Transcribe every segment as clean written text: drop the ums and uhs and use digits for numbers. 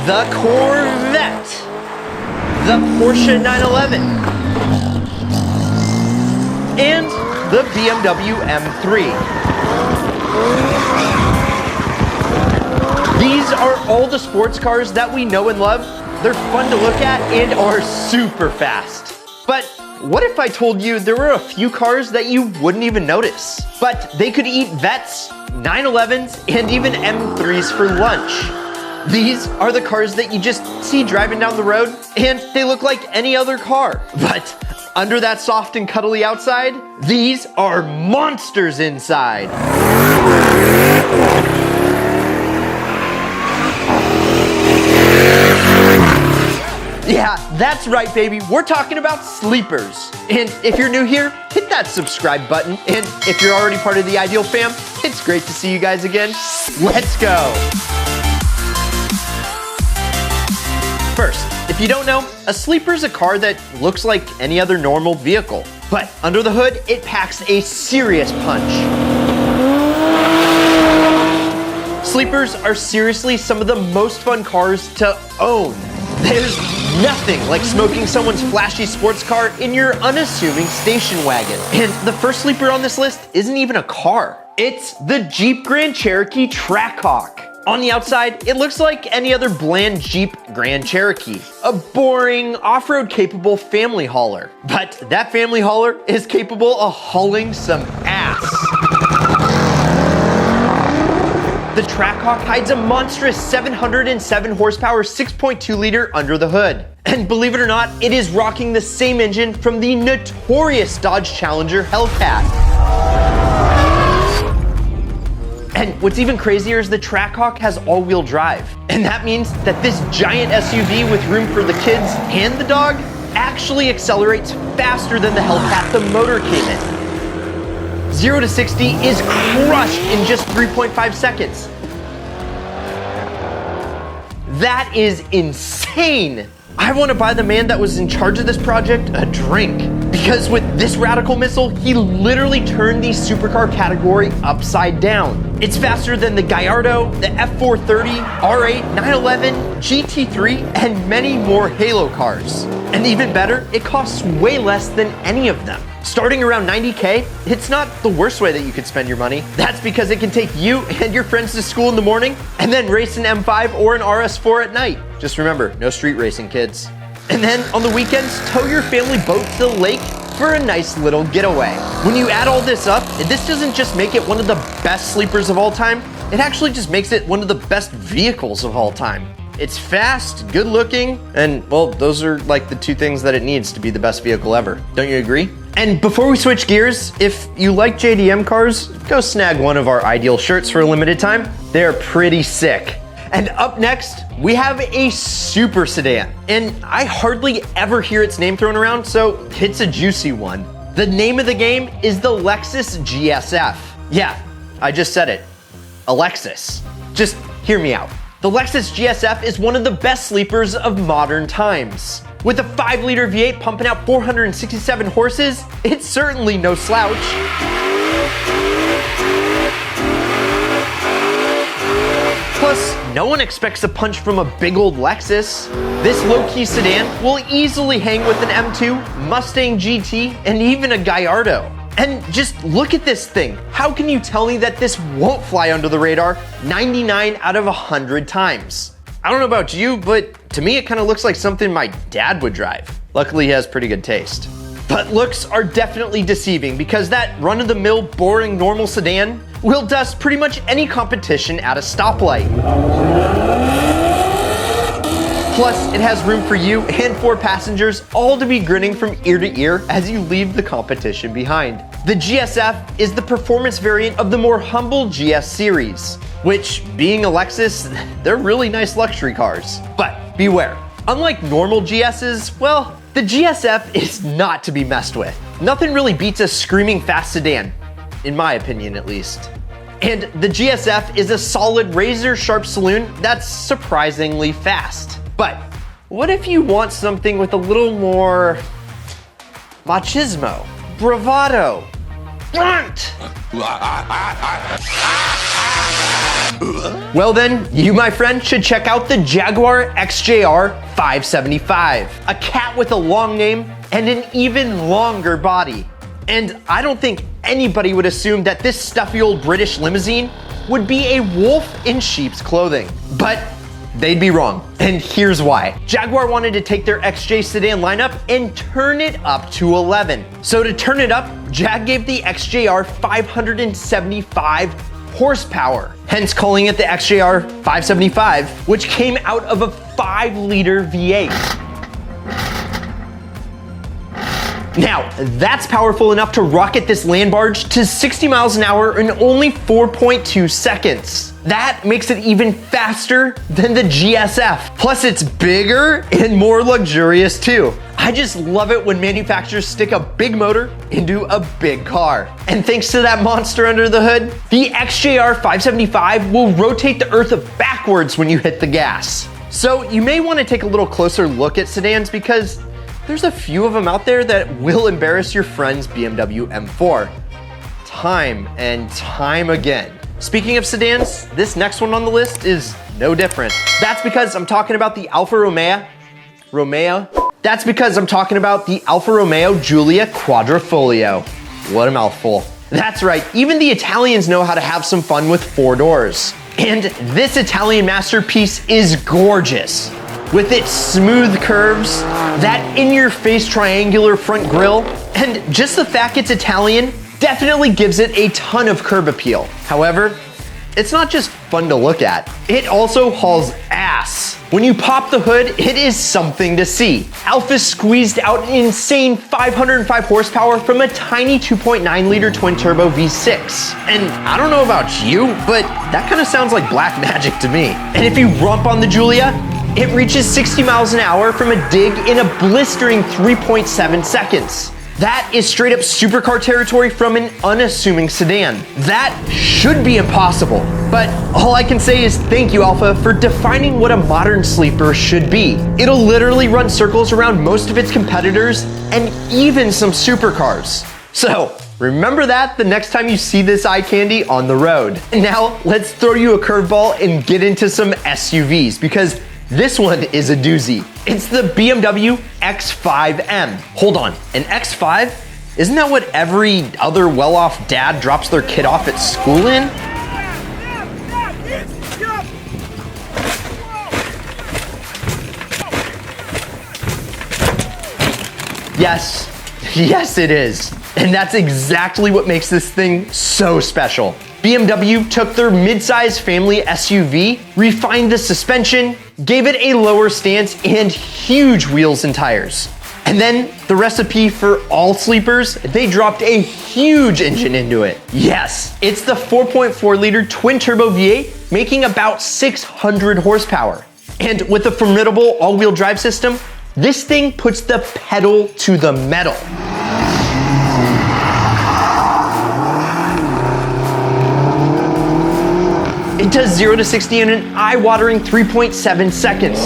the Corvette, the Porsche 911, and the BMW M3. These are all the sports cars that we know and love. They're fun to look at and are super fast. But what if I told you there were a few cars that you wouldn't even notice, but they could eat Vettes, 911s, and even M3s for lunch? These are the cars that you just see driving down the road, and they look like any other car. But under that soft and cuddly outside, these are monsters inside. Yeah, that's right, baby. We're talking about sleepers. And if you're new here, hit that subscribe button. And if you're already part of the Ideal fam, it's great to see you guys again. Let's go. First, if you don't know, a sleeper is a car that looks like any other normal vehicle. But under the hood, it packs a serious punch. Sleepers are seriously some of the most fun cars to own. There's nothing like smoking someone's flashy sports car in your unassuming station wagon. And the first sleeper on this list isn't even a car. It's the Jeep Grand Cherokee Trackhawk. On the outside, it looks like any other bland Jeep Grand Cherokee, a boring, off-road capable family hauler. But that family hauler is capable of hauling some ass. The Trackhawk hides a monstrous 707 horsepower 6.2 liter under the hood. And believe it or not, it is rocking the same engine from the notorious Dodge Challenger Hellcat. And what's even crazier is the Trackhawk has all-wheel drive. And that means that this giant SUV with room for the kids and the dog actually accelerates faster than the Hellcat the motor came in. 0 to 60 is crushed in just 3.5 seconds. That is insane. I want to buy the man that was in charge of this project a drink, because with this radical missile, he literally turned the supercar category upside down. It's faster than the Gallardo, the F430, R8, 911, GT3, and many more Halo cars. And even better, it costs way less than any of them. Starting around 90K, it's not the worst way that you could spend your money. That's because it can take you and your friends to school in the morning and then race an M5 or an RS4 at night. Just remember, no street racing, kids. And then on the weekends, tow your family boat to the lake for a nice little getaway. When you add all this up, this doesn't just make it one of the best sleepers of all time, it actually just makes it one of the best vehicles of all time. It's fast, good looking, and well, those are like the two things that it needs to be the best vehicle ever. Don't you agree? And before we switch gears, if you like JDM cars, go snag one of our Ideal shirts for a limited time. They're pretty sick. And up next, we have a super sedan. And I hardly ever hear its name thrown around, so it's a juicy one. The name of the game is the Lexus GSF. Yeah, I just said it, a Lexus. Just hear me out. The Lexus GSF is one of the best sleepers of modern times. With a 5-liter V8 pumping out 467 horses, it's certainly no slouch. Plus, no one expects a punch from a big old Lexus. This low-key sedan will easily hang with an M2, Mustang GT, and even a Gallardo. And just look at this thing. How can you tell me that this won't fly under the radar 99 out of 100 times? I don't know about you, but to me it kind of looks like something my dad would drive. Luckily he has pretty good taste. But looks are definitely deceiving, because that run-of-the-mill boring normal sedan will dust pretty much any competition at a stoplight. Plus, it has room for you and 4 passengers, all to be grinning from ear to ear as you leave the competition behind. The GSF is the performance variant of the more humble GS series, which, being a Lexus, they're really nice luxury cars. But beware, unlike normal GSs, well, the GSF is not to be messed with. Nothing really beats a screaming fast sedan, in my opinion at least. And the GSF is a solid razor-sharp saloon that's surprisingly fast. But what if you want something with a little more machismo, bravado, brunt? Well then, you, my friend, should check out the Jaguar XJ 575, a cat with a long name and an even longer body. And I don't think anybody would assume that this stuffy old British limousine would be a wolf in sheep's clothing. But they'd be wrong, and here's why. Jaguar wanted to take their XJ sedan lineup and turn it up to 11. So to turn it up, Jag gave the XJR 575 horsepower, hence calling it the XJR 575, which came out of a 5-liter V8. Now, that's powerful enough to rocket this land barge to 60 miles an hour in only 4.2 seconds. That makes it even faster than the GSF. Plus, it's bigger and more luxurious too. I just love it when manufacturers stick a big motor into a big car. And thanks to that monster under the hood, the XJR 575 will rotate the Earth backwards when you hit the gas. So you may want to take a little closer look at sedans because there's a few of them out there that will embarrass your friend's BMW M4. Time and time again. Speaking of sedans, this next one on the list is no different. That's because I'm talking about the Alfa Romeo. That's because I'm talking about the Alfa Romeo Giulia Quadrifoglio. What a mouthful. That's right, even the Italians know how to have some fun with 4 doors. And this Italian masterpiece is gorgeous. With its smooth curves, that in-your-face triangular front grille, and just the fact it's Italian definitely gives it a ton of curb appeal. However, it's not just fun to look at, it also hauls ass. When you pop the hood, it is something to see. Alfa squeezed out an insane 505 horsepower from a tiny 2.9-liter twin-turbo V6. And I don't know about you, but that kind of sounds like black magic to me. And if you rump on the Giulia, it reaches 60 miles an hour from a dig in a blistering 3.7 seconds. That is straight up supercar territory from an unassuming sedan. That should be impossible. But all I can say is thank you, Alfa, for defining what a modern sleeper should be. It'll literally run circles around most of its competitors and even some supercars. So remember that the next time you see this eye candy on the road. Now let's throw you a curveball and get into some SUVs because this one is a doozy. It's the BMW X5M. Hold on, an X5? Isn't that what every other well-off dad drops their kid off at school in? Yes it is. And that's exactly what makes this thing so special. BMW took their mid-size family SUV, refined the suspension, gave it a lower stance and huge wheels and tires. And then the recipe for all sleepers, they dropped a huge engine into it. Yes, it's the 4.4-liter twin-turbo V8 making about 600 horsepower. And with a formidable all-wheel drive system, this thing puts the pedal to the metal. It does 0 to 60 in an eye-watering 3.7 seconds.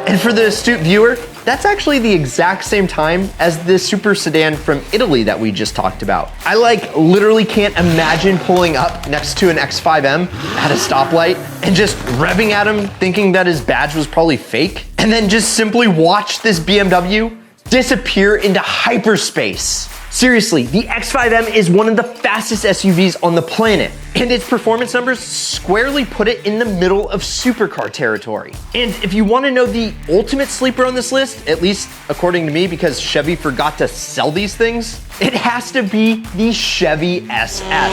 And for the astute viewer, that's actually the exact same time as the super sedan from Italy that we just talked about. I literally can't imagine pulling up next to an X5M at a stoplight and just revving at him thinking that his badge was probably fake, and then just simply watch this BMW disappear into hyperspace. Seriously, the X5M is one of the fastest SUVs on the planet, and its performance numbers squarely put it in the middle of supercar territory. And if you want to know the ultimate sleeper on this list, at least according to me because Chevy forgot to sell these things, it has to be the Chevy SS.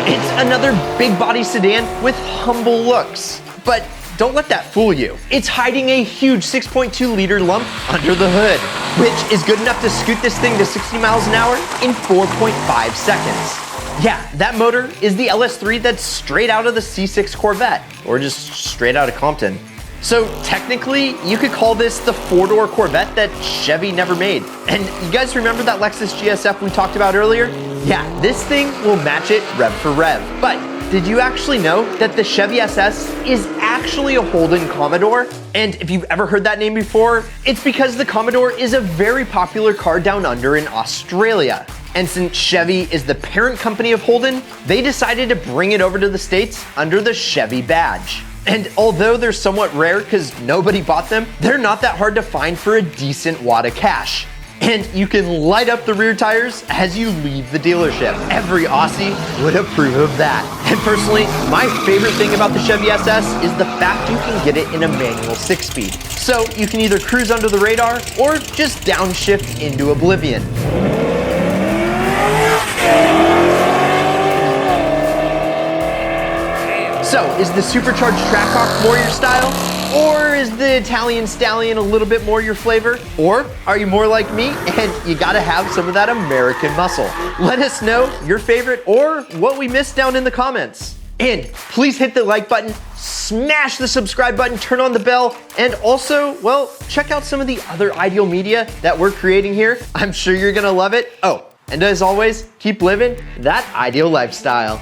It's another big body sedan with humble looks, but don't let that fool you. It's hiding a huge 6.2-liter lump under the hood, which is good enough to scoot this thing to 60 miles an hour in 4.5 seconds. Yeah, that motor is the LS3 that's straight out of the C6 Corvette, or just straight out of Compton. So technically, you could call this the 4-door Corvette that Chevy never made. And you guys remember that Lexus GSF we talked about earlier? Yeah, this thing will match it rev for rev. But did you actually know that the Chevy SS is actually a Holden Commodore? And if you've ever heard that name before, it's because the Commodore is a very popular car down under in Australia. And since Chevy is the parent company of Holden, they decided to bring it over to the States under the Chevy badge. And although they're somewhat rare because nobody bought them, they're not that hard to find for a decent wad of cash. And you can light up the rear tires as you leave the dealership. Every Aussie would approve of that. And personally, my favorite thing about the Chevy SS is the fact you can get it in a manual 6-speed. So you can either cruise under the radar or just downshift into oblivion. So, is the supercharged Trackhawk more your style? Or is the Italian Stallion a little bit more your flavor? Or are you more like me and you gotta have some of that American muscle? Let us know your favorite or what we missed down in the comments. And please hit the like button, smash the subscribe button, turn on the bell, and also, well, check out some of the other Ideal media that we're creating here. I'm sure you're gonna love it. Oh, and as always, keep living that ideal lifestyle.